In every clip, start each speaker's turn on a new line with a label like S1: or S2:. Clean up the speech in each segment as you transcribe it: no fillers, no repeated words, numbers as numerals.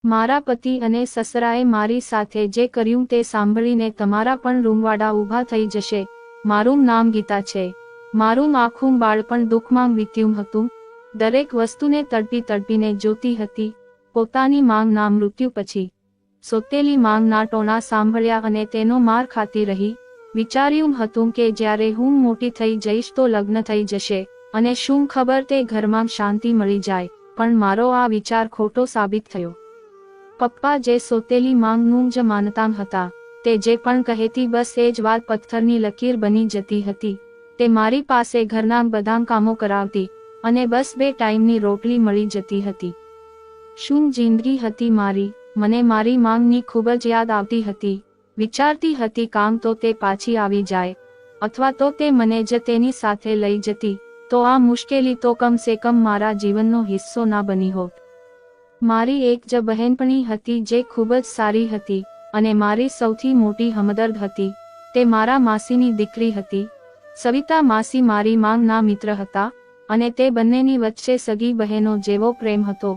S1: મારા પતિ અને સસરાએ મારી સાથે જે કર્યું તે સાંભળીને તમારા પણ રૂમવાડા ઊભા થઈ જશે. મારું નામ ગીતા છે. મારું આખું બાળપણ દુઃખમાં વીત્યું હતું. દરેક વસ્તુને તડપી તડપીને જોતી હતી. પોતાની માંગના મૃત્યુ પછી સોતેલી માંગના ટોણા સાંભળ્યા અને તેનો માર ખાતી રહી. વિચાર્યું હતું કે જ્યારે હું મોટી થઈ જઈશ તો લગ્ન થઈ જશે અને શું ખબર તે ઘરમાં શાંતિ મળી જાય. પણ મારો આ વિચાર ખોટો સાબિત થયો. પપ્પા જે સોતેલી માંગનું જ માનતા હતા. તે જે પણ કહેતી બસ એ જ વાત પથ્થરની લકીર બની જતી હતી. તે મારી પાસે ઘરના બધા કામો કરાવતી અને બસ 2 ટાઈમની રોટલી મળી જતી હતી. શું જિંદગી હતી મારી. મને મારી માંગની ખૂબ જ યાદ આવતી હતી. વિચારતી હતી કામ તો તે પાછી આવી જાય અથવા તો તે મને જ તેની સાથે લઈ જતી તો આ મુશ્કેલી તો કમ સે કમ મારા જીવનનો હિસ્સો ના બની હોત. મારી એક જ બહેનપણી હતી જે ખૂબ જ સારી હતી અને મારી સૌથી મોટી હમદર્દ હતી. તે મારા માસીની દીકરી હતી. સવિતા માસી મારી માંગના મિત્ર હતા અને તે બંનેની વચ્ચે સગી બહેનો જેવો પ્રેમ હતો.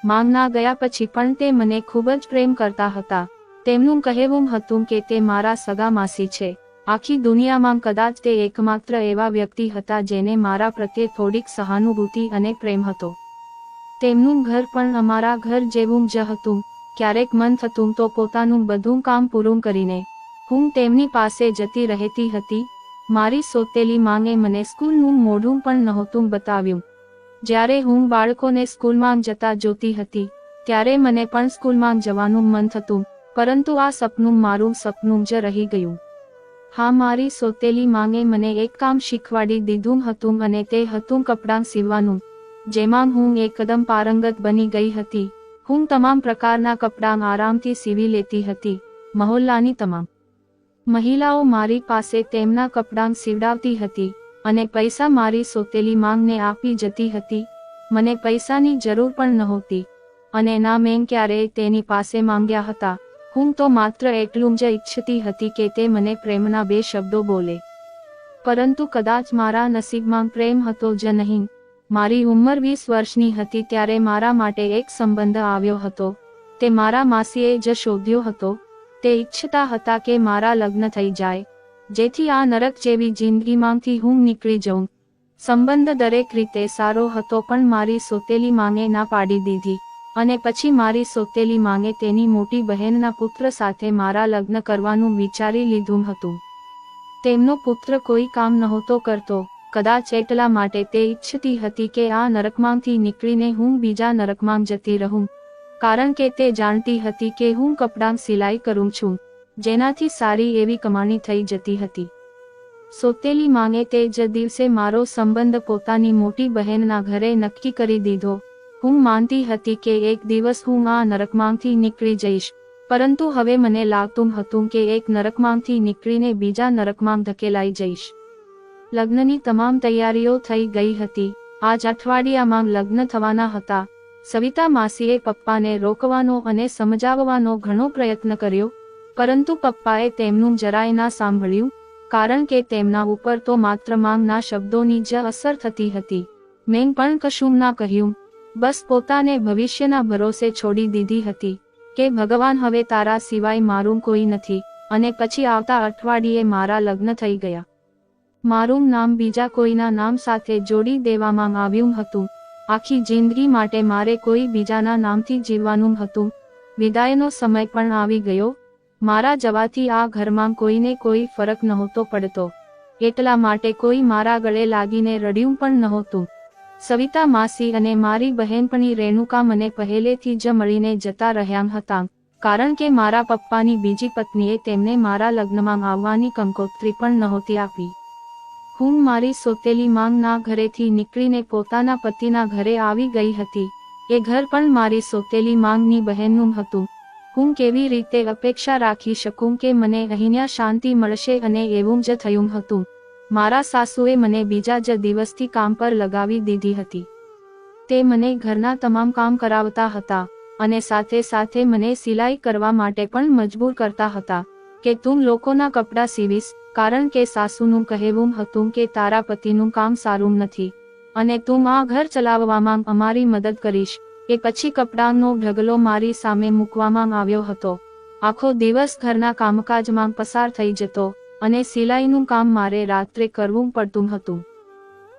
S1: માંગના ગયા પછી પણ તે મને ખૂબ જ પ્રેમ કરતા હતા. તેમનું કહેવું હતું કે તે મારા સગા માસી છે. આખી દુનિયામાં કદાચ તે એકમાત્ર એવા વ્યક્તિ હતા જેને મારા પ્રત્યે થોડીક સહાનુભૂતિ અને પ્રેમ હતો. તેમનું ઘર પણ અમારા ઘર જેવું જ હતું. ક્યારેક મન થતું તો પોતાનું બધું કામ પૂરું કરીને હું તેમની પાસે જતી રહેતી હતી. મારી સોતેલી માંગે મને સ્કૂલનું મોઢું પણ નહોતું બતાવ્યું. જ્યારે હું બાળકોને સ્કૂલમાં જતા જોતી હતી ત્યારે મને પણ સ્કૂલમાં જવાનું મન થતું, પરંતુ આ સપનું મારું સપનું જ રહી ગયું. હા, મારી સોતેલી માંગે મને એક કામ શીખવાડી દીધું હતું અને તે હતું કપડાં સીવવાનું, જેમાં હું એકદમ પારંગત બની ગઈ હતી. હું તમામ પ્રકારના કપડાં આરામથી સીવી લેતી હતી. મહોલ્લાની તમામ મહિલાઓ મારી પાસે તેમના કપડાં સીવડાવતી હતી અને પૈસા મારી સોતેલી માંગને આપી જતી હતી. મને પૈસાની જરૂર પણ નહોતી અને ના મેં ક્યારેય તેની પાસે માંગ્યા હતા. હું તો માત્ર એટલું જ ઈચ્છતી હતી કે તે મને પ્રેમના 2 શબ્દો બોલે. પરંતુ કદાચ મારા નસીબમાં પ્રેમ હતો જ નહીં. મારી ઉંમર 20 વર્ષની હતી ત્યારે મારા માટે એક સંબંધ આવ્યો હતો. તે મારા માસીએ જ શોધ્યો હતો. તે ઈચ્છતા હતા કે મારા લગ્ન થઈ જાય, જેથી આ નરક જેવી જિંદગીમાંથી હું નીકળી જાઉં. સંબંધ દરેક રીતે સારો હતો પણ મારી સોતેલી માંગે ના પાડી દીધી અને પછી મારી સોતેલી માંગે તેની મોટી બહેનના પુત્ર સાથે મારા લગ્ન કરવાનું વિચારી લીધું હતું. તેમનો પુત્ર કોઈ કામ નહોતો કરતો. કદાચ એટલા માટે તે ઈચ્છતી હતી કે આ નરકમાંથી નીકળીને હું બીજા નરકમાં જતી રહું, કારણ કે તે જાણતી હતી કે હું કપડાં સિલાઈ કરું છું, જેનાથી સારી એવી કમાણી થઈ જતી હતી. સોતેલી માંગે તે જ દિવસે મારો સંબંધ પોતાની મોટી બહેનના ઘરે નક્કી કરી દીધો. હું માનતી હતી કે એક દિવસ હું આ નરકમાંથી નીકળી જઈશ, પરંતુ હવે મને લાગતું હતું કે એક નરકમાંથી નીકળીને બીજા નરકમાં ધકેલાઈ જઈશ. લગ્નની તમામ તૈયારીઓ થઈ ગઈ હતી. આ જ અઠવાડિયામાં લગ્ન થવાના હતા. સવિતા માસીએ પપ્પાને રોકવાનો અને સમજાવવાનો ઘણો પ્રયત્ન કર્યો, પરંતુ પપ્પાએ તેમનું જરાય ના સાંભળ્યું, કારણ કે તેમના ઉપર તો માત્ર માંગના શબ્દોની જ અસર થતી હતી. મેં પણ કશું ના કહ્યું, બસ પોતાને ભવિષ્યના ભરોસે છોડી દીધી હતી કે ભગવાન, હવે તારા સિવાય મારું કોઈ નથી. અને પછી આવતા અઠવાડિયે મારા લગ્ન થઈ ગયા. મારું નામ બીજા કોઈના નામ સાથે જોડી દેવામાં આવ્યું હતું. આખી જિંદગી માટે મારે કોઈ બીજાના નામથી જીવવાનું હતું. વિદાયનો સમય પણ આવી ગયો. મારા જવાથી આ ઘરમાં કોઈને કોઈ ફરક નહોતો પડતો, એટલા માટે કોઈ મારા ગળે લાગીને રડ્યું પણ નહોતું. સવિતા માસી અને મારી બહેનપણી રેણુકા મને પહેલેથી જ મળીને જતા રહ્યા હતા, કારણ કે મારા પપ્પાની બીજી પત્નીએ તેમને મારા લગ્નમાં આવવાની કંકોત્રી પણ નહોતી આપી. હું મારી સોતેલી માંગના ઘરેથી નીકળીને પોતાના પતિના ઘરે આવી ગઈ હતી. એ ઘર પણ મારી સોતેલી માંગની બહેનનું હતું. હું કેવી રીતે અપેક્ષા રાખી શકું કે મને અહીંયા શાંતિ મળશે, અને એવું જ થયું હતું. મારા સાસુએ મને બીજા જ દિવસથી કામ પર લગાવી દીધી હતી. તે મને ઘરના તમામ કામ કરાવતા હતા અને સાથે સાથે મને સિલાઈ કરવા માટે પણ મજબૂર કરતા હતા કે તું લોકોના કપડાં સીવીશ, કારણ કે સાસુનું કહેવું હતું કે તારા પતિનું કામ સારું નથી અને તું આ ઘર ચલાવવામાં અમારી મદદ કરીશ. એ પછી કપડાંનો ઢગલો મારી સામે મૂકવામાં આવ્યો હતો. આખો દિવસ ઘરના કામકાજમાં પસાર થઈ જતો અને સિલાઈનું કામ મારે રાત્રે કરવું પડતું હતું.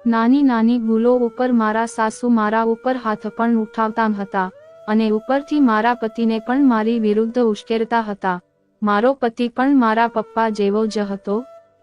S1: નાની નાની ભૂલો ઉપર મારા સાસુ મારા ઉપર હાથ પણ ઉઠાવતા હતા અને ઉપરથી મારા પતિને પણ મારી વિરુદ્ધ ઉશ્કેરતા હતા. મારો પતિ પણ મારા પપ્પા જેવો જ હતો.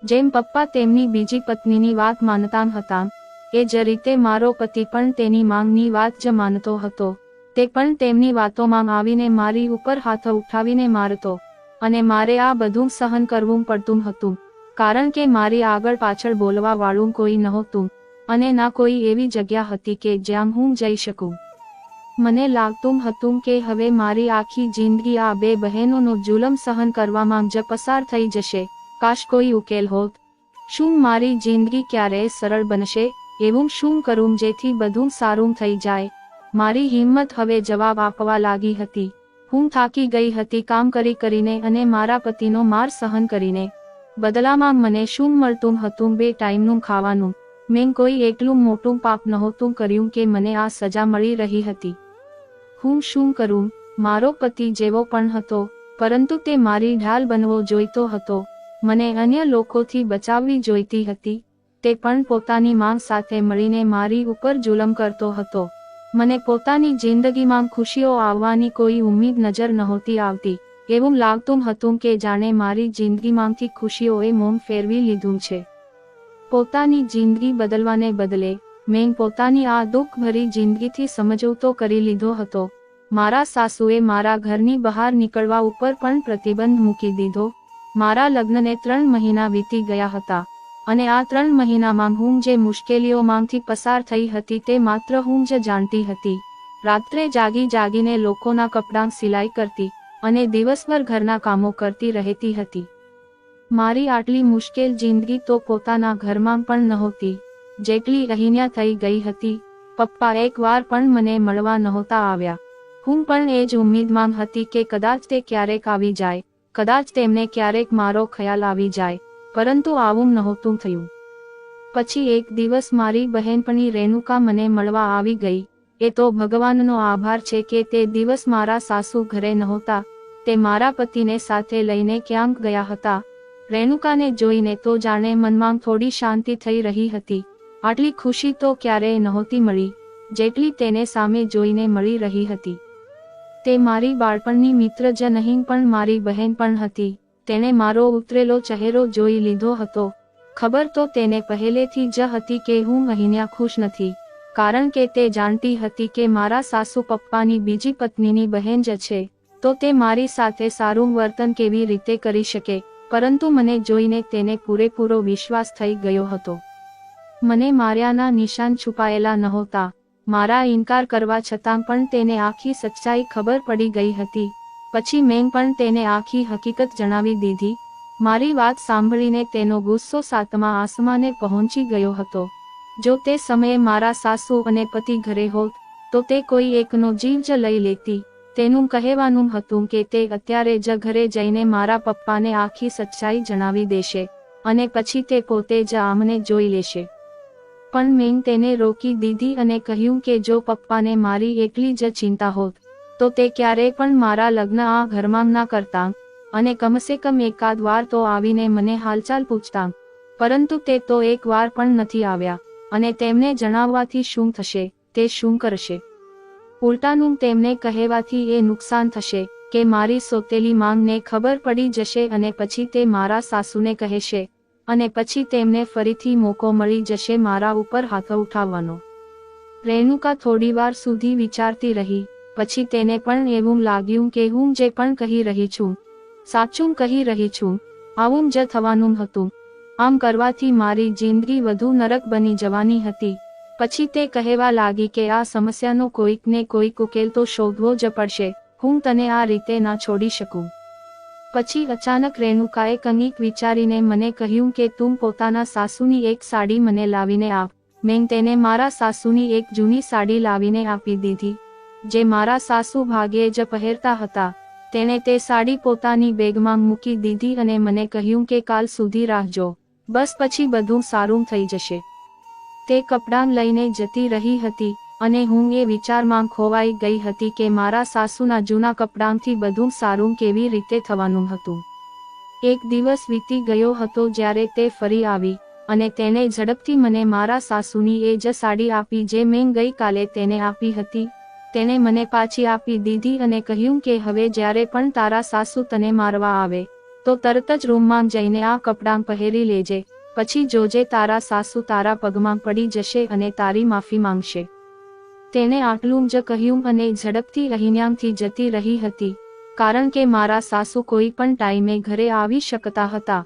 S1: જેમ પપ્પા તેમની બીજી પત્નીની વાત માનતા હતા એ જ રીતે મારો પતિ પણ તેની માંગની વાત જ માનતો હતો. તે પણ તેમની વાતોમાં આવીને મારી ઉપર હાથ ઉઠાવીને મારતો અને મારે આ બધું સહન કરવું પડતું હતું, કારણ કે મારી આગળ પાછળ બોલવા વાળું કોઈ નહોતું અને ના કોઈ એવી જગ્યા હતી કે જ્યાં હું જઈ શકું. મને લાગતું હતું કે હવે મારી આખી જિંદગી આ બે બહેનોનો જુલમ સહન કરવામાં જ પસાર થઈ જશે. કાશ કોઈ ઉકેલ હોત. શું મારી જિંદગી ક્યારેય સરળ બનશે? એવું શું કરું જેથી બધું સારું થઈ જાય? મારી હિંમત હવે જવાબ આપવા લાગી હતી. હું થાકી ગઈ હતી કામ કરી કરીને અને મારા પતિનો માર સહન કરીને. બદલામાં મને શું મળતું હતું? 2 ટાઈમનું ખાવાનું. મેં કોઈ એટલું મોટું પાપ નહોતું કર્યું કે મને આ સજા મળી રહી હતી. હું શું કરું? મારો પતિ જેવો પણ હતો, પરંતુ તે મારી ઢાલ બનવો જોઈતો હતો. મને અન્ય લોકોથી બચાવવી જોઈતી હતી. તે પણ પોતાની માંગ સાથે મળીને મારી ઉપર જુલમ કરતો હતો. મને પોતાની જિંદગીમાં ખુશીઓ આવવાની કોઈ ઉમ્મીદ નજર નહોતી આવતી. એવું લાગતું હતું કે જાણે મારી જિંદગીમાંથી ખુશીઓએ મોં ફેરવી લીધું છે. પોતાની જિંદગી બદલવાને બદલે મેં પોતાની આ દુઃખભરી જિંદગીથી સમજૂતો કરી લીધો હતો. મારા સાસુએ મારા ઘરની બહાર નીકળવા ઉપર પણ પ્રતિબંધ મૂકી દીધો. મારા લગ્નને 3 મહિના વીતી ગયા હતા અને આ 3 મહિનામાં હું જે મુશ્કેલીઓમાંથી પસાર થઈ હતી તે માત્ર હું જ જાણતી હતી. રાત્રે જાગી જાગીને લોકોના કપડાં સિલાઈ કરતી અને દિવસભર ઘરના કામો કરતી રહેતી હતી. મારી આટલી મુશ્કેલ જિંદગી તો પોતાના ઘરમાં પણ નહોતી જેટલી અહીંયા થઈ ગઈ હતી. પપ્પા એકવાર પણ મને મળવા નહોતા આવ્યા. હું પણ એ જ ઉમ્મીદમાં હતી કે કદાચ તે ક્યારેક આવી જાય, કદાચ તેમને ક્યારેક મારો ખ્યાલ આવી જાય, પરંતુ આવું નહોતું થયું. પછી એક દિવસ મારી બહેનપણી રેણુકા મને મળવા આવી ગઈ. એ તો ભગવાનનો આભાર છે કે તે દિવસ મારા સાસુ ઘરે નહોતા. તે મારા પતિને સાથે લઈને ક્યાંક ગયા હતા. રેણુકાને જોઈને તો જાણે મનમાં થોડી શાંતિ થઈ રહી હતી. આટલી ખુશી તો ક્યારેય નહોતી મળી જેટલી તેને સામે જોઈને મળી રહી હતી. તે મારી બાળપણની મિત્ર જ નહીં પણ મારી બહેન પણ હતી. તેણે મારો ઉતરેલો ચહેરો જોઈ લીધો હતો. ખબર તો તેને પહેલેથી જ હતી કે હું અહીંયા ખુશ નથી, કારણ કે તે જાણતી હતી કે મારા સાસુ પપ્પાની બીજી પત્નીની બહેન જ છે, તો તે મારી સાથે સારું વર્તન કેવી રીતે કરી શકે. પરંતુ મને જોઈને તેને પૂરેપૂરો વિશ્વાસ થઈ ગયો હતો. મને માર્યાના નિશાન છુપાયેલા નહોતા. મારા ઇનકાર કરવા છતાં પણ તેને આખી સચ્ચાઈ ખબર પડી ગઈ હતી. પછી મેં પણ તેને આખી હકીકત જણાવી દીધી. મારી વાત સાંભળીને તેનો ગુસ્સો 7મા આસમાને પહોંચી ગયો હતો. જો તે સમયે મારા સાસુ અને પતિ ઘરે હોત તો તે કોઈ એકનો જીવ જ લઈ લેતી. તેનું કહેવાનું હતું કે તે અત્યારે જ ઘરે જઈને મારા પપ્પાને આખી સચ્ચાઈ જણાવી દેશે અને પછી તે પોતે જ આમને જોઈ લેશે. પણ મેં તેને રોકી દીધી અને કહ્યું કે જો પપ્પાને મારી એટલી જ ચિંતા હોત તો તે ક્યારેય પણ મારા લગ્ન આ ઘરમાં ના કરતા અને કમસે કમ એકાદ વાર તો આવીને મને હાલચાલ પૂછતા. પરંતુ તે તો એક વાર પણ નથી આવ્યા અને તેમને જણાવવાથી શું થશે? તે શું કરશે? ઉલટાનું તેમને કહેવાથી એ નુકસાન થશે કે મારી સોતેલી માંગને ખબર પડી જશે અને પછી તે મારા સાસુને કહેશે અને પછી તેમને ફરીથી મોકો મળી જશે મારા ઉપર હાથ ઉઠાવવાનો. રેણુકા થોડીવાર સુધી વિચારતી રહી. પછી તેને પણ એવું લાગ્યું કે હું જે પણ કહી રહી છું સાચું કહી રહી છું. આવું જ થવાનું હતું. આમ કરવાથી મારી જિંદગી વધુ નરક બની જવાની હતી. પછી તે કહેવા લાગી કે આ સમસ્યાનો કોઈક ને કોઈક ઉકેલ તો શોધવો જ પડશે. હું તને આ રીતે ના છોડી શકું. પછી અચાનક રેણુકાએ કંઈક વિચારીને મને કહ્યું કે તું પોતાના સાસુની એક સાડી મને લાવીને આપ. મેં તેને મારા સાસુની એક જૂની સાડી લાવીને આપી દીધી જે મારા સાસુ ભાગ્યે જ પહેરતા હતા. તેણે તે સાડી પોતાની બેગમાં મૂકી દીધી અને મને કહ્યું કે કાલ સુધી રાખજો, બસ પછી બધું સારું થઈ જશે. તે કપડાં લઈને જતી રહી હતી અને હું એ વિચારમાં ખોવાઈ ગઈ હતી કે મારા સાસુના જૂના કપડાંથી બધું સારું કેવી રીતે થવાનું હતું. એક દિવસ વીતી ગયો હતો જ્યારે તે ફરી આવી અને તેને ઝડપથી મને મારા સાસુની એ જ સાડી આપી જે મેં ગઈકાલે તેને આપી હતી. તેને મને પાછી આપી દીધી અને કહ્યું કે હવે જ્યારે પણ તારા સાસુ તને મારવા આવે તો તરત જ રૂમમાં જઈને આ કપડાં પહેરી લેજે, પછી જોજે તારા સાસુ તારા પગમાં પડી જશે અને તારી માફી માંગશે. તેને આટલું જ કહ્યું અને ઝડપથી અહીંયાથી જતી રહી હતી, કારણ કે મારા સાસુ કોઈ પણ ટાઈમે ઘરે આવી શકતા હતા.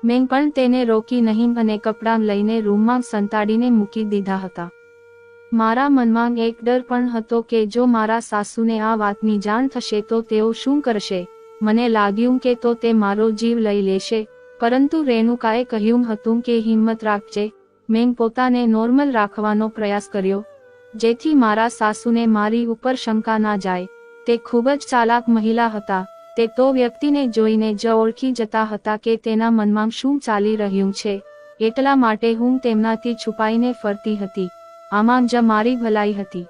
S1: મેં પણ તેને રોકી નહીં અને કપડાં લઈને રૂમમાં સંતાડીને મૂકી દીધા હતા. મારા મનમાં એક ડર પણ હતો કે જો મારા સાસુને આ વાતની જાણ થશે તો તેઓ શું કરશે. મને લાગ્યું કે તો તે મારો જીવ લઈ લેશે, પરંતુ રેણુકાએ કહ્યું હતું કે હિંમત રાખજે. મેં પોતાને નોર્મલ રાખવાનો પ્રયાસ કર્યો, જેથી મારા સાસુને મારી ઉપર શંકા ના જાય. તે ખૂબ જ ચાલાક મહિલા હતા. તે તો વ્યક્તિને જોઈને જ ઓળખી જતા હતા કે તેના મનમાં શું ચાલી રહ્યું છે, એટલા માટે હું તેમનાથી છુપાઈને ફરતી હતી. આમાં જ મારી ભલાઈ હતી.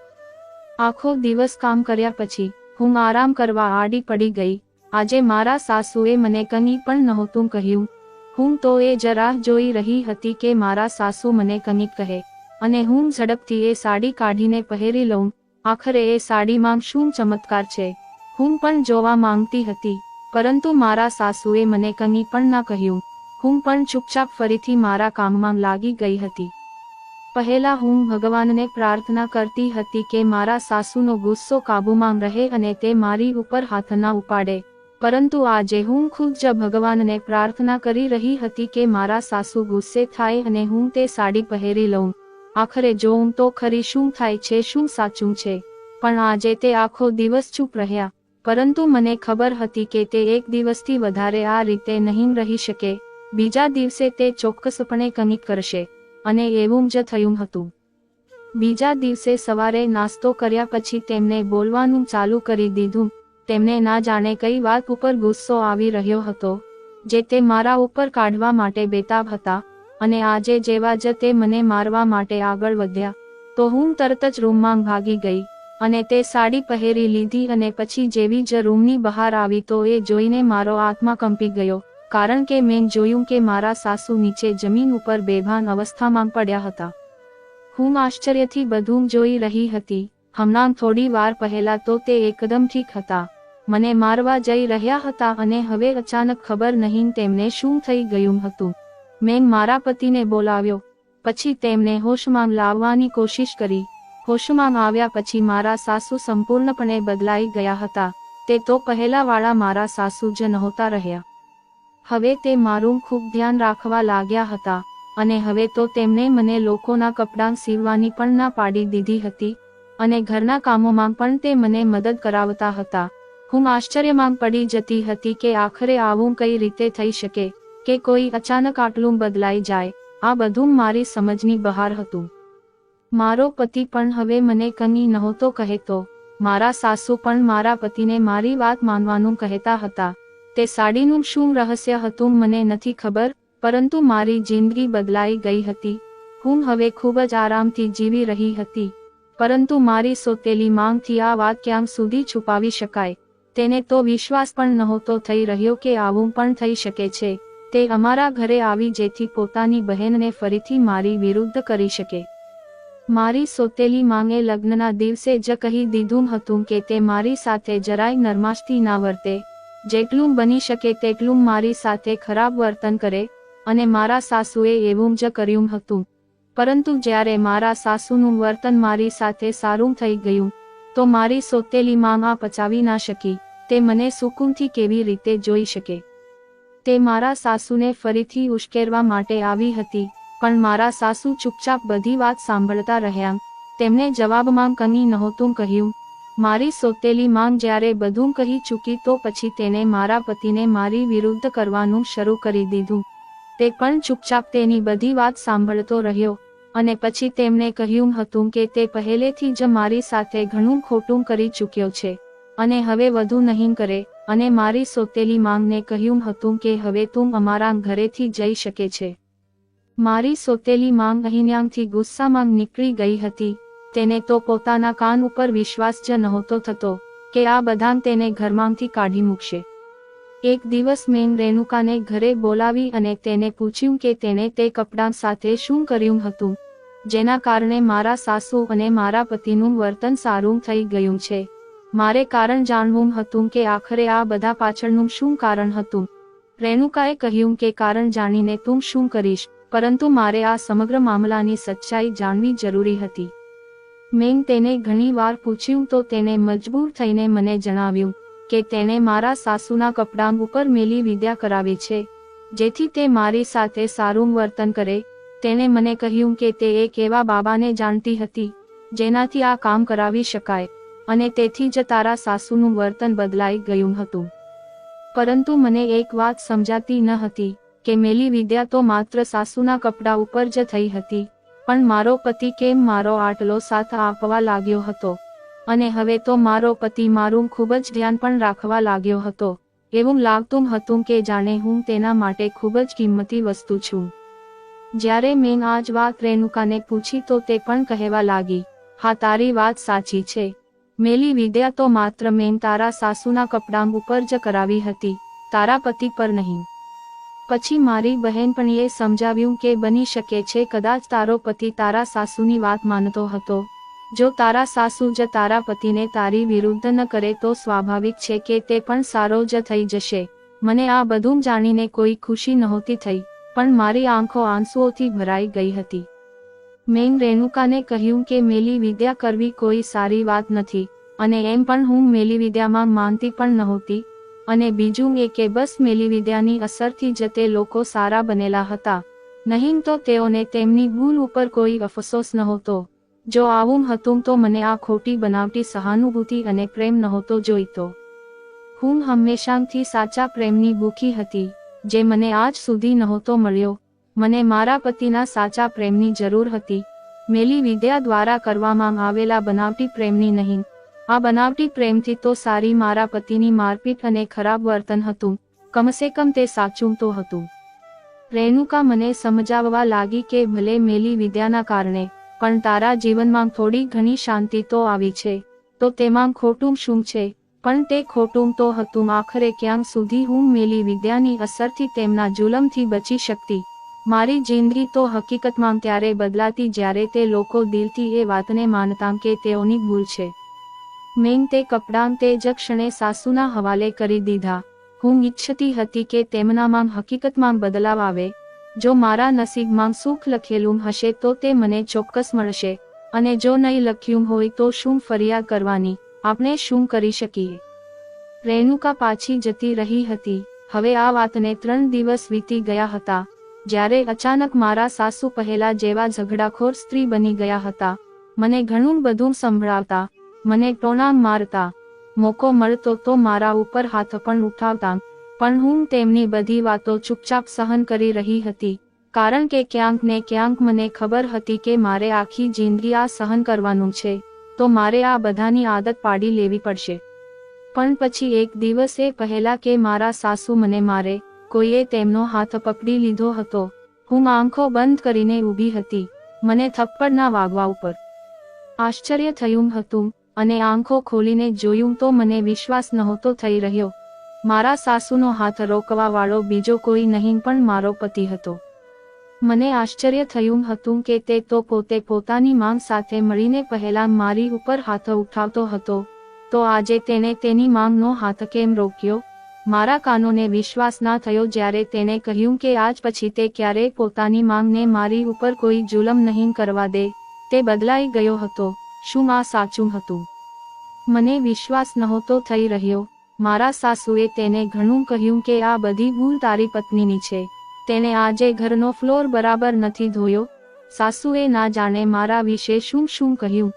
S1: આખો દિવસ કામ કર્યા પછી હું આરામ કરવા આડી પડી ગઈ. આજે મારા સાસુએ મને કંઈ પણ નહોતું કહ્યું. હું તો એ જ રાહ જોઈ રહી હતી કે મારા સાસુ મને કંઈક કહે અને હું ઝડપથી એ સાડી કાઢીને પહેરી લઉં. આખરે એ સાડીમાં શું ચમત્કાર છે, હું પણ જોવા માંગતી હતી, પરંતુ મારા સાસુએ મને કંઈ પણ ના કહ્યું. હું પણ ચૂપચાપ ફરીથી મારા કામમાં લાગી ગઈ હતી. પહેલા હું ભગવાનને પ્રાર્થના કરતી હતી કે મારા સાસુનો ગુસ્સો કાબૂમાં રહે અને તે મારી ઉપર હાથ ના ઉપાડે, પરંતુ આજે હું ખુદ જ ભગવાનને પ્રાર્થના કરી રહી હતી કે મારા સાસુ ગુસ્સે થાય અને હું તે સાડી પહેરી લઉં. આખરે જોઉં તો ખરી શું થાય છે, શું સાચું છે. પણ આજે તે આખો દિવસ ચૂપ રહ્યા, પરંતુ મને ખબર હતી કે તે એક દિવસથી વધારે આ રીતે નહીં રહી શકે. બીજા દિવસે તે ચોક્કસપણે કંઈક કરશે અને એવું જ થયું હતું. બીજા દિવસે સવારે નાસ્તો કર્યા પછી તેમને બોલવાનું ચાલુ કરી દીધું. તેમને ના જાણે કઈ વાત ઉપર ગુસ્સો આવી રહ્યો હતો, જે તે મારા ઉપર કાઢવા માટે બેતાબ હતા. અને આજે જેવા જ તે મને મારવા માટે આગળ વધ્યા તો હું તરત જ રૂમમાં ભાગી ગઈ અને તે સાડી પહેરી લીધી અને પછી જેવી જ રૂમની બહાર આવી તો એ જોઈને મારો આત્મા કંપી ગયો, કારણ કે મેં જોયું કે મારા સાસુ નીચે જમીન ઉપર બેભાન અવસ્થામાં પડ્યા હતા. હું આશ્ચર્યથી બધું જોઈ રહી હતી. હમણાં થોડી વાર પહેલા તો તે એકદમ ઠીક હતા, મને મારવા જઈ રહ્યા હતા અને હવે અચાનક ખબર નહીં તેમને શું થઈ ગયું હતું. મેં મારા પતિને બોલાવ્યો, પછી તેમને હોશમાં લાવવાની કોશિશ કરી. હોશમાં આવ્યા પછી મારા સાસુ સંપૂર્ણપણે બદલાઈ ગયા હતા. તે તો પહેલાવાળા મારા સાસુ જ નહોતા રહ્યા. હવે તે મારું ખૂબ ધ્યાન રાખવા લાગ્યા હતા અને હવે તો તેમને મને લોકોના કપડાં સીવવાની પણ ના પાડી દીધી હતી અને ઘરના કામોમાં પણ તે મને મદદ કરાવતા હતા. હું આશ્ચર્યમાં પડી જતી હતી કે આખરે આવું કઈ રીતે થઈ શકે કે કોઈ અચાનક આટલું બદલાઈ જાય. આ બધું મારી સમજની બહાર હતું. મારો પતિ પણ હવે મને કંઈ નહોતો કહેતો. મારા સાસુ પણ મારા પતિને મારી વાત માનવાનું કહેતા હતા. તે સાડીનું શું રહસ્ય હતું મને નથી ખબર, પરંતુ મારી જિંદગી બદલાઈ ગઈ હતી. હું હવે ખૂબ જ આરામથી જીવી રહી હતી, પરંતુ મારી સોતેલી માંગથી આ વાત ક્યાં સુધી છુપાવી શકાય. તેને તો વિશ્વાસ પણ નહોતો થઈ રહ્યો કે આવું પણ થઈ શકે છે. તે અમારા ઘરે આવી જેથી પોતાની બહેનને ફરીથી મારી વિરુદ્ધ કરી શકે. મારી સોતેલી માંગે લગ્નના દિવસે જ કહી દીધું હતું કે તે મારી સાથે જરાય નરમાશથી ના વર્તે, જેટલું બની શકે તેટલું મારી સાથે ખરાબ વર્તન કરે, અને મારા સાસુએ એવું જ કર્યું હતું. પરંતુ જ્યારે મારા સાસુનું વર્તન મારી સાથે સારું થઈ ગયું તો મારી સોતેલી માં આ પચાવી ના શકી. તે મને સુકૂનથી કેવી રીતે જોઈ શકે. તે મારા સાસુને ફરીથી ઉશ્કેરવા માટે આવી હતી, પણ મારા સાસુ ચૂપચાપ બધી વાત સાંભળતા રહ્યા. તેમને જવાબમાં કંઈ નહોતું કહ્યું. મારી સોતેલી માંગ જ્યારે બધું કહી ચૂકી તો પછી તેને મારા પતિને મારી વિરુદ્ધ કરવાનું શરૂ કરી દીધું. તે પણ ચૂપચાપ તેની બધી વાત સાંભળતો રહ્યો અને પછી તેમને કહ્યું હતું કે તે પહેલેથી જ મારી સાથે ઘણું ખોટું કરી ચૂક્યો છે અને હવે વધુ નહીં કરે, અને મારી સોતેલી માંગને કહ્યું હતું કે હવે તું અમારા ઘરેથી જઈ શકે છે. મારી સોતેલી માંગ અહીંયાથી ગુસ્સામાં નીકળી ગઈ હતી. તેને તો પોતાના કાન ઉપર વિશ્વાસ જ નહોતો થતો કે આ બધાં તેને ઘરમાંથી કાઢી મૂકશે. એક દિવસ મેં રેણુકાને ઘરે બોલાવી અને તેને પૂછ્યું કે તેણે તે કપડાં સાથે શું કર્યું હતું, જેના કારણે મારા સાસુ અને મારા પતિનું વર્તન સારું થઈ ગયું છે. મારે કારણ જાણવું હતું કે આખરે આ બધા પાછળનું શું કારણ હતું. રેણુકાએ કહ્યું કે કારણ જાણીને તું શું કરીશ, પરંતુ મારે આ સમગ્ર મામલાની સચ્ચાઈ જાણવી જરૂરી હતી. મેં તેને ઘણી વાર પૂછ્યું તો તેને મજબૂર થઈને મને જણાવ્યું કે તેણે મારા સાસુના કપડાં ઉપર મેલી વિદ્યા કરાવી છે, જેથી તે મારી સાથે સારું વર્તન કરે. તેણે મને કહ્યું કે તે એક એવા બાબાને જાણતી હતી જેનાથી આ કામ કરાવી શકાય, અને તેથી જ તારા સાસુનું વર્તન બદલાઈ ગયું હતું. પરંતુ મને એક વાત સમજાતી ન હતી કે મેલી વિદ્યા તો માત્ર સાસુના કપડા ઉપર જ થઈ હતી, પણ મારો પતિ કેમ મારો આટલો સાથ આપવા લાગ્યો હતો, અને હવે તો મારો પતિ મારું ખૂબ જ ધ્યાન પણ રાખવા લાગ્યો હતો. એવું લાગતું હતું કે જાણે હું તેના માટે ખૂબ જ કિંમતી વસ્તુ છું. જ્યારે મેં આ જ વાત રેણુકાને પૂછી તો તે પણ કહેવા લાગી, હા, તારી વાત સાચી છે. મેલી વિદ્યા તો માત્ર મેં તારા સાસુના કપડાં ઉપર જ કરાવી હતી, તારા પતિ પર નહીં. પછી મારી બહેનપણીએ સમજાવ્યું કે બની શકે છે કદાચ તારો પતિ તારા સાસુની વાત માનતો હતો. જો તારા સાસુ જ તારા પતિને તારી વિરુદ્ધ ન કરે તો સ્વાભાવિક છે કે તે પણ સારો જ થઈ જશે. મને આ બધું જાણીને કોઈ ખુશી નહોતી થઈ, પણ મારી આંખો આંસુઓથી ભરાઈ ગઈ હતી. મેં રેણુકાને કહ્યું કે મેલી વિદ્યા કરવી કોઈ સારી વાત નથી, અને એમ પણ હું મેલી વિદ્યામાં માનતી પણ નહોતી. અને બીજું એ કે બસ મેલી વિદ્યાની અસરથી જ તે લોકો સારા બનેલા હતા, નહીં તો તેઓને તેમની ભૂલ ઉપર કોઈ અફસોસ નહોતો. જો આવું હતું તો મને આ ખોટી બનાવટી સહાનુભૂતિ અને પ્રેમ નહોતો જોઈતો. હું હંમેશાથી સાચા પ્રેમની ભૂખી હતી, જે મને આજ સુધી નહોતો મળ્યો. મને મારા પતિના સાચા પ્રેમની જરૂર હતી, મેલી વિદ્યા દ્વારા કરવામાં આવેલા બનાવટી પ્રેમની નહીં. આ બનાવટી પ્રેમથી તો સારી મારા પતિની મારપીટ અને ખરાબ વર્તન હતું, કમસે કમ તે સાચું તો હતું. રેણુકા મને સમજાવવા લાગી કે ભલે મેલી વિદ્યાના કારણે પણ તારા જીવનમાં થોડી ઘણી શાંતિ તો આવી છે, તો તેમાં ખોટું શું છે? પણ તે ખોટું તો હતું. આખરે ક્યાં સુધી હું મેલી વિદ્યાની અસરથી તેમના જુલમથી બચી શકતી? મારી જિંદગી તો હકીકતમાં ત્યારે બદલાતી જ્યારે તે લોકો દિલથી એ વાતને માનતા કે તેઓની ભૂલ છે. મેં તે કપડાં તે જ ક્ષણે સાસુના હવાલે કરી દીધા. હું ઈચ્છતી હતી કે તેમનામાં હકીકતમાં બદલાવ આવે. જો મારા નસીબમાં સુખ લખેલું હશે તો તે મને ચોક્કસ મળશે, અને જો નહીં લખ્યું હોય તો શું ફરિયાદ કરવાની? આપણે શું કરી શકીએ? રેણુકા પાછી જતી રહી હતી. હવે આ વાતને 3 દિવસ વીતી ગયા હતા, જ્યારે અચાનક મારા સાસુ પહેલા જેવા ઝઘડાખોર સ્ત્રી બની ગયા હતા. મને ઘણું બધું સંભળાવતા, મને ટોણા મારતા, મોકો મળતો તો મારા ઉપર હાથ પણ ઉઠાવતા, પણ હું તેમની બધી વાતો ચૂપચાપ સહન કરી રહી હતી, કારણ કે ક્યાંક ને ક્યાંક મને ખબર હતી કે મારે આખી જિંદગી આ સહન કરવાનું છે, તો મારે આ બધાની આદત પાડી લેવી પડશે. પણ પછી એક દિવસ એ પહેલા કે મારા સાસુ મને મારે, કોઈએ તેમનો હાથ પકડી લીધો હતો. હું આંખો બંધ કરીને ઊભી હતી, મને થપ્પડ ના વાગવા ઉપર આશ્ચર્ય થયું હતું, અને આંખો ખોલીને જોયું તો મને વિશ્વાસ નહોતો થઈ રહ્યો. મારા સાસુનો હાથ રોકવા વાળો બીજો કોઈ નહીં પણ મારો પતિ હતો. મને આશ્ચર્ય થયું હતું કે તે તો પોતે પોતાની માંગ સાથે મળીને પહેલા મારી ઉપર હાથ ઉઠાવતો હતો, તો આજે તેણે તેની માંગનો હાથ કેમ રોક્યો? મારા કાનોને વિશ્વાસ ના થયો જ્યારે તેણે કહ્યું કે આજ પછી તે ક્યારેય પોતાની માંગને મારી ઉપર કોઈ જુલમ નહીં કરવા દે. તે બદલાઈ ગયો હતો. શું આ સાચું હતું? મને વિશ્વાસ નહોતો થઈ રહ્યો. મારા સાસુએ તેને ઘણું કહ્યું કે આ બધી ભૂલ તારી પત્નીની છે, તેણે આજે ઘરનો ફ્લોર બરાબર નથી ધોયો. સાસુએ ના જાણે મારા વિશે શું શું કહ્યું,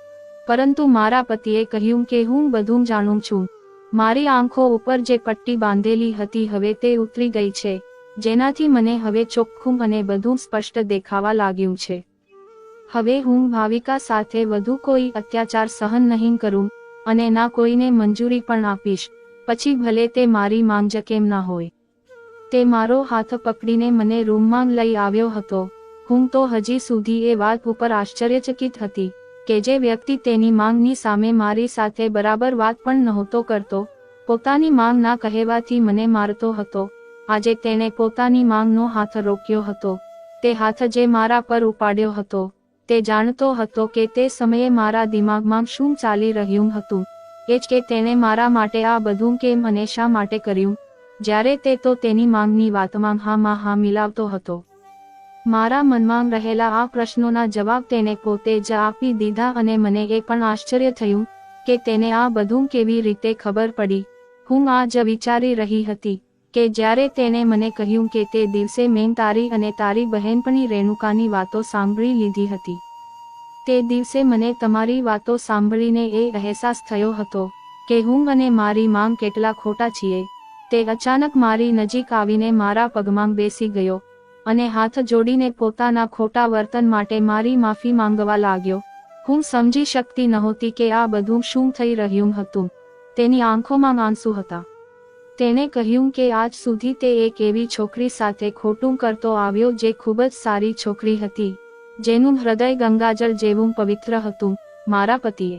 S1: પરંતુ મારા પતિએ કહ્યું કે હું બધું જાણું છું. મારી આંખો ઉપર જે પટ્ટી બાંધેલી હતી હવે તે ઉતરી ગઈ છે, જેનાથી મને હવે ચોખ્ખું અને બધું સ્પષ્ટ દેખાવા લાગ્યું છે. હવે હું ભાવિકા સાથે વધુ કોઈ અત્યાચાર સહન નહીં કરું, અને ના કોઈને મંજૂરી પણ આપીશ, પછી ભલે તે મારી માંગ જ કેમ ના હોય. તે મારો હાથ પકડીને મને રૂમમાં લઈ આવ્યો હતો. હું તો હજી સુધી એ વાત ઉપર આશ્ચર્યચકિત હતી કે જે વ્યક્તિ તેની માંગની સામે મારી સાથે બરાબર વાત પણ નહોતો કરતો, પોતાની માંગ ના કહેવાથી મને મારતો હતો, આજે તેણે પોતાની માંગનો હાથ રોક્યો હતો. તે હાથ જે મારા પર ઉપાડ્યો હતો, તે જાણતો હતો કે તે સમયે મારા દિમાગમાં શું ચાલી રહ્યું હતું, એ જ કે તેણે મારા માટે આ બધું કેમ અને શા માટે કર્યું, જ્યારે તે તો તેની માંગની વાતમાં હા મિલાવતો હતો. મારા મનમાં રહેલા આ પ્રશ્નોના જવાબ તેને પોતે જ આપી દીધા અને મને એ પણ આશ્ચર્ય થયું કે તેને આ બધું કેવી રીતે ખબર પડી. હું આ જ વિચારી રહી હતી કે જ્યારે તેણે મને કહ્યું કે તે દિવસે મેં તારી અને તારી બહેનપણી રેણુકાની વાતો સાંભળી લીધી હતી. તે દિવસે મને તમારી વાતો સાંભળીને એ અહેસાસ થયો હતો કે હું અને મારી માંગ કેટલા ખોટા છીએ. તે અચાનક મારી નજીક આવીને મારા પગમાં બેસી ગયો અને હાથ જોડીને પોતાના ખોટા વર્તન માટે મારી માફી માંગવા લાગ્યો. હું સમજી શકતી નહોતી કે આ બધું શું થઈ રહ્યું હતું. તેની આંખોમાં આંસુ હતા. તેણે કહ્યું કે આજ સુધી તે એક એવી છોકરી સાથે ખોટું કરતો આવ્યો જે ખૂબ જ સારી છોકરી હતી, જેનું હૃદય ગંગાજળ જેવું પવિત્ર હતું. મારા પતિએ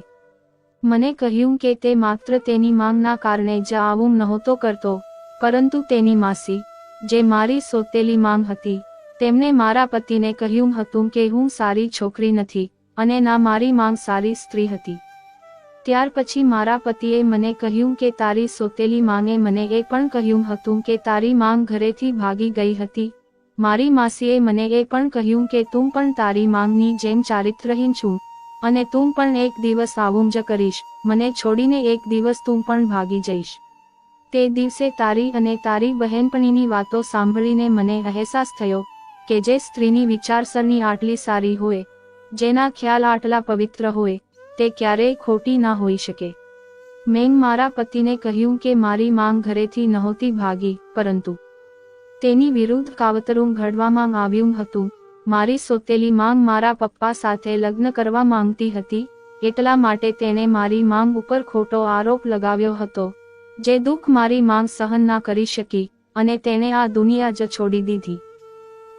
S1: મને કહ્યું કે તે માત્ર તેની માંગના કારણે જ આવું નહોતો કરતો, પરંતુ તેની માસી, જે મારી સોતેલી માંગ હતી, તેમણે મારા પતિને કહ્યું હતું કે હું સારી છોકરી નથી અને ના મારી માંગ સારી સ્ત્રી હતી. ત્યાર પછી મારા પતિએ મને કહ્યું કે તારી સોતેલી માંગે મને એ પણ કહ્યું હતું કે તારી માંગ ઘરેથી ભાગી ગઈ હતી. મારી માસીએ મને એ પણ કહ્યું કે તું પણ તારી માંગની જેમ ચારિત્રહીન છું અને તું પણ એક દિવસ આવું જ કરીશ, મને છોડીને એક દિવસ તું પણ ભાગી જઈશ. તે દિવસે તારી અને તારી બહેનપણીની વાતો સાંભળીને મને અહેસાસ થયો કે જે સ્ત્રીની વિચારસરણી આટલી સારી હોય, જેના ખ્યાલ આટલા પવિત્ર હોય, તે ક્યારેય ખોટી ના હોઈ શકે. મેં મારા પતિને કહ્યું કે મારી માંગ ઘરેથી નહોતી ભાગી, પરંતુ તેની વિરુદ્ધ કાવતરું ઘડવામાં આવ્યું હતું. મારી સોતેલી માંગ મારા પપ્પા સાથે લગ્ન કરવા માંગતી હતી, એટલા માટે તેણે મારી માંગ ઉપર ખોટો આરોપ લગાવ્યો હતો, જે દુઃખ મારી માંગ સહન ના કરી શકી અને તેણે આ દુનિયા જ છોડી દીધી.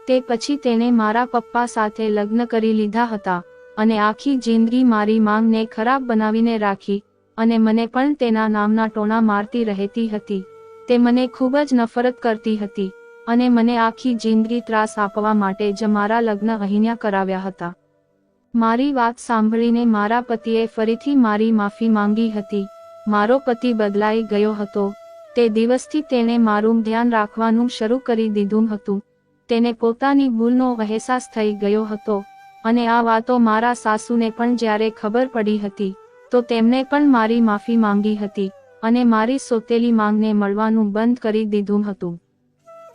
S1: તે પછી તેણે મારા પપ્પા સાથે લગ્ન કરી લીધા હતા અને આખી જિંદગી મારી માંગને ખરાબ બનાવીને રાખી અને મને પણ તેના નામના ટોણા મારતી રહેતી હતી. તે મને ખૂબ જ નફરત કરતી હતી અને મને આખી જિંદગી ત્રાસ આપવા માટે જ મારા લગ્ન અહીંયા કરાવ્યા હતા. મારી વાત સાંભળીને મારા પતિએ ફરીથી મારી માફી માંગી હતી. મારો પતિ બદલાઈ ગયો હતો. તે દિવસથી તેણે મારું ધ્યાન રાખવાનું શરૂ કરી દીધું હતું. તેને પોતાની ભૂલનો અહેસાસ થઈ ગયો હતો અને આ વાતો મારા સાસુને પણ જ્યારે ખબર પડી હતી, તો તેમણે પણ મારી માફી માંગી હતી અને મારી સોતેલી માંગને મળવાનું બંધ કરી દીધું હતું.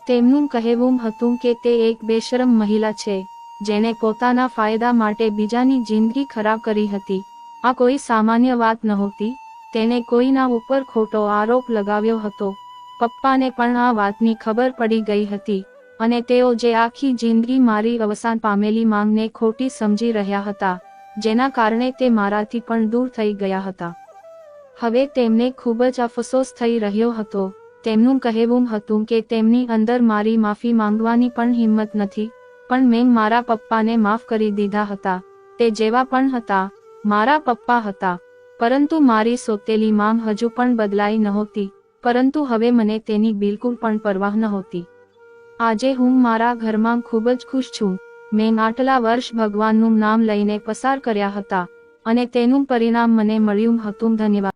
S1: તેમનું કહેવું હતું કે તે એક બેશરમ મહિલા છે, જેણે પોતાના ફાયદા માટે બીજાની જિંદગી ખરાબ કરી હતી. આ કોઈ સામાન્ય વાત નહોતી. તેણે કોઈના ઉપર ખોટો આરોપ લગાવ્યો હતો. પપ્પાને પણ આ વાતની ખબર પડી ગઈ હતી અને તેઓ જે આખી જિંદગી મારી અવસાન પામેલી માંગને ખોટી સમજી રહ્યા હતા, જેના કારણે તે મારાથી પણ દૂર થઈ ગયા હતા. હવે તેમને ખૂબ જ અફસોસ થઈ રહ્યો હતો. તેમનું કહેવું હતું કે તેમની અંદર મારી માફી માંગવાની પણ હિંમત નથી, પણ મેં મારા પપ્પાને માફ કરી દીધા હતા. તે જેવા પણ હતા, મારા પપ્પા હતા, પરંતુ મારી સોતેલી માંગ હજુ પણ બદલાઈ નહોતી, પરંતુ હવે મને તેની બિલકુલ પણ પરવાહ નહોતી. આજે હું મારા ઘરમાં ખૂબ જ ખુશ છું. મેં આટલા વર્ષ ભગવાનનું નામ લઈને પસાર કર્યા હતા અને તેનું પરિણામ મને મળ્યું હતું. ધન્યવાદ.